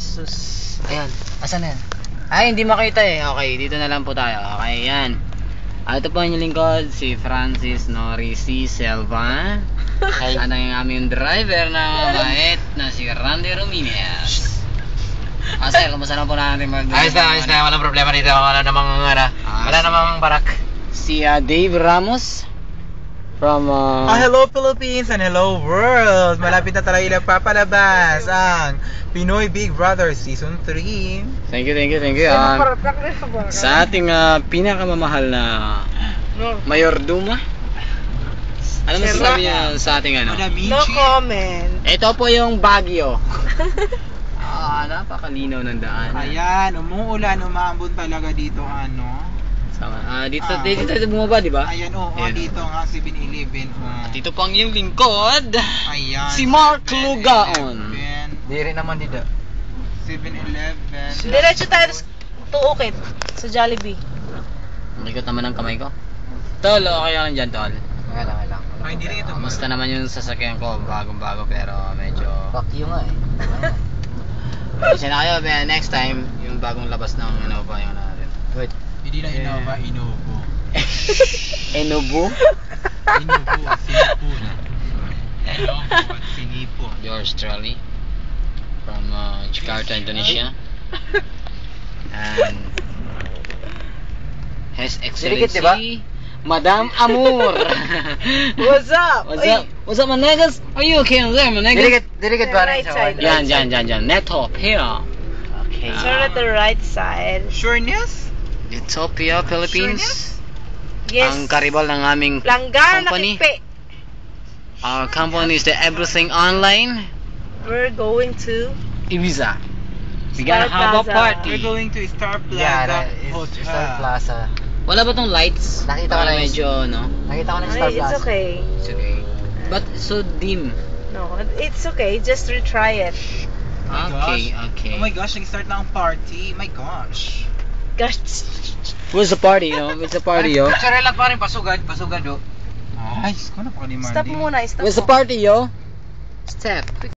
Sus. Ayan. Asan na yan? Ay, hindi makita eh. Okay, dito na lang po tayo. Okay, yan. Ito po ang inyong lingkod, si Francis Norisi Selva. Ano yung aming driver na mabait na si Randy Ramirez. Sir, kumusta na po natin Ayos na, walang problema dito. Wala namang barak. Si Dave Ramos from Hello Philippines and hello world! Malapit na talaga papalabas ang Pinoy Big Brother Season 3. Thank you. Sa ating pinakamamahal na Mayorduma. Ano masasabi niya sa ating ano? No comment. Ito po yung Baguio. Napakalinaw ng daan. Ayan, umuulan, umaambon talaga dito Dito bumaba, di ba? Ayan, dito nga 7-Eleven. Dito po ang iyong lingkod. Ayan. Si Mark Lugaon. Di rin naman dito. 7-Eleven. Diretso tayo tuukit sa Jollibee. Ikot naman ang kamay ko. Tol, okay lang dyan, Tol. Okay lang. Ay, hindi rin ito. Kamusta naman yung sasakyan ko? Bagong-bago pero medyo... Fuck you nga eh. Kasi na kayo, next time, yung bagong labas ng Innova yung natin. Good. Hindi na Innova, Innovo. Enobo? Innovo, Sinipon. Innovo at Sinipon. Yours truly. From Jakarta, Indonesia. And His Excellency, diba? Madam Amour. What's up? What's up, my niggas? Are you okay on there, my niggas? Dirigit ba rin sa Yan. Netopia. Okay. Turn at the right side. Sureness? Netopia, Philippines. Yes. Ang karibal ng aming Langgar na company. kipe. Our company is the everything online. We're going to Ibiza. We gonna Star have a Plaza. party. We're going to Star Plaza. Star Plaza. Wala ba tong lights? Nakita ko Para na yun. medyo, no? Nakita ko na yung Star It's Plaza. okay. It's okay. But so dim. No, it's okay. Just retry it. Okay. Oh my gosh, nag-start na ang party. My gosh. Gosh. Where's the party, no? It's a party, yo. Sarela pa rin, pasugad do. Ay, ko na pa ni Mandy. Stop muna. Stop Where's the mo. party, yo? Step.